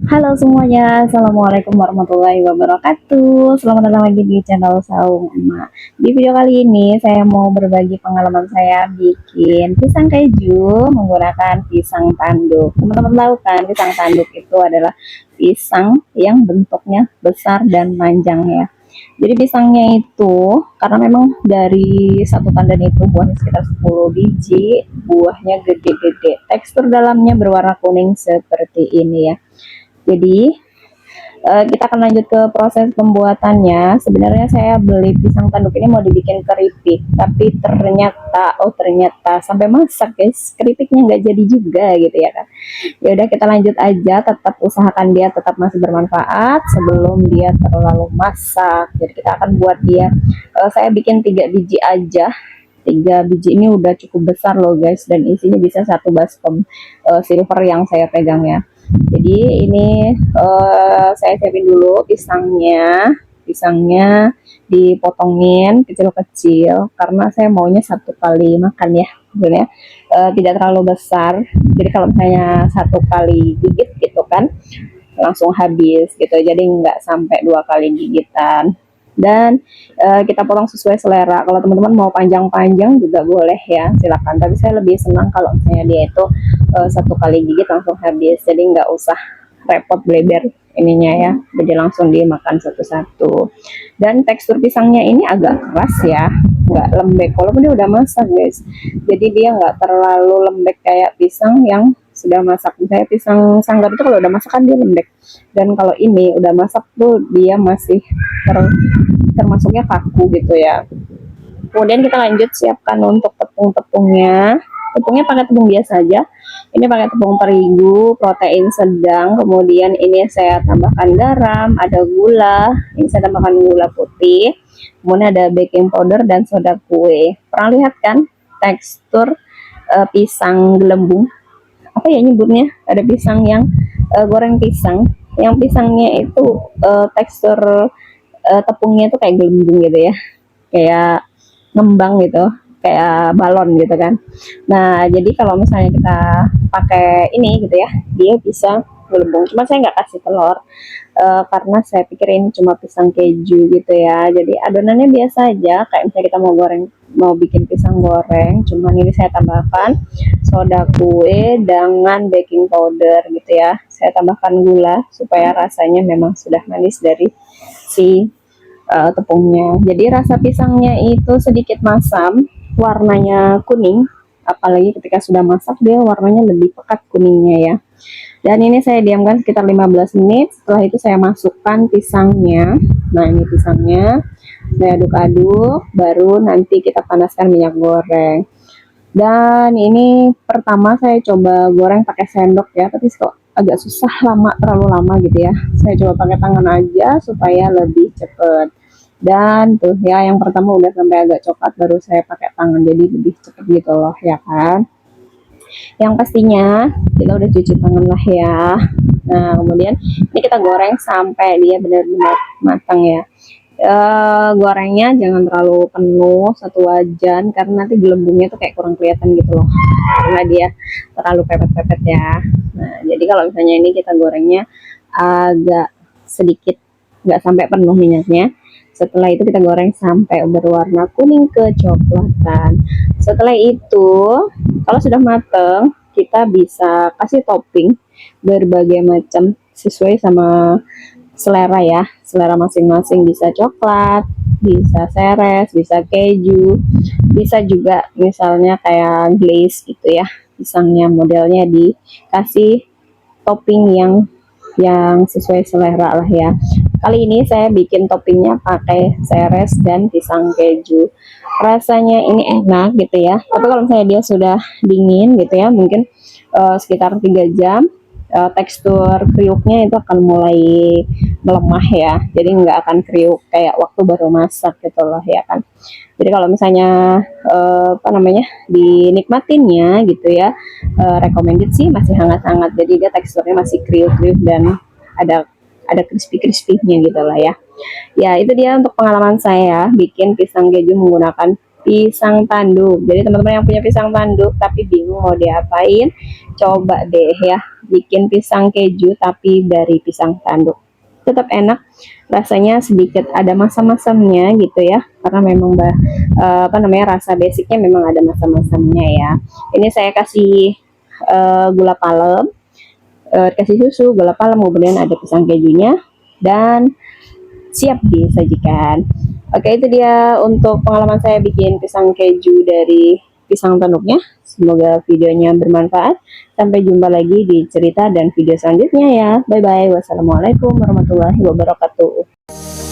Halo semuanya, Assalamualaikum warahmatullahi wabarakatuh. Selamat datang lagi di channel Saung Emak. Di video kali ini saya mau berbagi pengalaman saya bikin pisang keju menggunakan pisang tanduk. Teman-teman tahu kan, pisang tanduk itu adalah pisang yang bentuknya besar dan panjang ya. Jadi pisangnya itu karena memang dari satu tandan itu buahnya sekitar 10 biji, buahnya gede-gede. Tekstur dalamnya berwarna kuning seperti ini ya. Jadi kita akan lanjut ke proses pembuatannya. Sebenarnya saya beli pisang tanduk ini mau dibikin keripik, tapi ternyata sampai masak guys, keripiknya nggak jadi juga gitu ya kan. Ya udah kita lanjut aja, tetap usahakan dia tetap masih bermanfaat sebelum dia terlalu masak. Jadi kita akan buat dia, saya bikin 3 biji aja. 3 biji ini udah cukup besar loh guys, dan isinya bisa satu baskom silver yang saya pegang ya. Jadi ini saya siapin dulu pisangnya dipotongin kecil-kecil karena saya maunya satu kali makan ya, sebenarnya tidak terlalu besar. Jadi kalau misalnya satu kali gigit gitu kan langsung habis gitu, jadi nggak sampai 2 kali gigitan. Dan kita potong sesuai selera. Kalau teman-teman mau panjang-panjang juga boleh ya, silakan. Tapi saya lebih senang kalau misalnya dia itu satu kali gigit langsung habis, jadi nggak usah repot bleber ininya ya, jadi langsung dimakan satu-satu. Dan tekstur pisangnya ini agak keras ya, nggak lembek walaupun dia udah masak guys. Jadi dia nggak terlalu lembek kayak pisang yang sudah masak. Misalnya pisang sanggar itu kalau udah masak kan dia lembek, dan kalau ini udah masak tuh dia masih termasuknya kaku gitu ya. Kemudian kita lanjut siapkan untuk tepung-tepungnya. Tepungnya pakai tepung biasa aja. Ini pakai tepung terigu, protein sedang. Kemudian ini saya tambahkan garam, ada gula. Ini saya tambahkan gula putih. Kemudian ada baking powder dan soda kue. Pernah lihat kan tekstur pisang gelembung? Apa ya nyebutnya? Ada pisang yang goreng pisang. Yang pisangnya itu tekstur tepungnya itu kayak gelembung gitu ya. Kayak ngembang gitu, kayak balon gitu kan. Nah jadi kalau misalnya kita pakai ini gitu ya, dia bisa gelembung. Cuma saya nggak kasih telur karena saya pikir ini cuma pisang keju gitu ya. Jadi adonannya biasa aja, kayak misalnya kita mau bikin pisang goreng. Cuman ini saya tambahkan soda kue dengan baking powder gitu ya. Saya tambahkan gula supaya rasanya memang sudah manis dari si tepungnya. Jadi rasa pisangnya itu sedikit masam, warnanya kuning. Apalagi ketika sudah masak dia warnanya lebih pekat kuningnya ya. Dan ini saya diamkan sekitar 15 menit. Setelah itu saya masukkan pisangnya. Nah ini pisangnya saya aduk-aduk, baru nanti kita panaskan minyak goreng. Dan ini pertama saya coba goreng pakai sendok ya, tapi kok agak susah, terlalu lama gitu ya. Saya coba pakai tangan aja supaya lebih cepet. Dan tuh ya yang pertama udah sampai agak coklat, baru saya pakai tangan jadi lebih cepet gitu loh ya kan. Yang pastinya kita udah cuci tangan lah ya. Nah kemudian ini kita goreng sampai dia benar-benar matang ya. Gorengnya jangan terlalu penuh satu wajan karena nanti gelembungnya tuh kayak kurang kelihatan gitu loh, karena dia terlalu pepet-pepet ya. Nah jadi kalau misalnya ini kita gorengnya agak sedikit, nggak sampai penuh minyaknya. Setelah itu kita goreng sampai berwarna kuning kecoklatan. Setelah itu kalau sudah mateng, kita bisa kasih topping berbagai macam sesuai sama selera ya, selera masing-masing. Bisa coklat, bisa seres, bisa keju, bisa juga misalnya kayak glaze gitu ya, pisangnya modelnya dikasih topping yang sesuai selera lah ya. Kali ini saya bikin toppingnya pakai seres dan pisang keju. Rasanya ini enak gitu ya. Tapi kalau misalnya dia sudah dingin gitu ya, mungkin sekitar 3 jam, tekstur kriuknya itu akan mulai melemah ya. Jadi nggak akan kriuk kayak waktu baru masak gitu loh ya kan. Jadi kalau misalnya apa namanya dinikmatinnya gitu ya, recommended sih masih hangat-hangat. Jadi dia teksturnya masih kriuk-kriuk dan ada crispy-crispy-nya gitu lah ya. Ya itu dia untuk pengalaman saya bikin pisang keju menggunakan pisang tanduk. Jadi teman-teman yang punya pisang tanduk tapi bingung mau diapain, coba deh ya bikin pisang keju tapi dari pisang tanduk. Tetap enak, rasanya sedikit ada masam-masamnya gitu ya, karena memang rasa basicnya memang ada masam-masamnya ya. Ini saya kasih gula palem, kasih susu, gula palem, kemudian ada pisang kejunya, dan siap disajikan. Oke, itu dia untuk pengalaman saya bikin pisang keju dari pisang tanduknya. Semoga videonya bermanfaat. Sampai jumpa lagi di cerita dan video selanjutnya ya. Bye bye. Wassalamualaikum warahmatullahi wabarakatuh.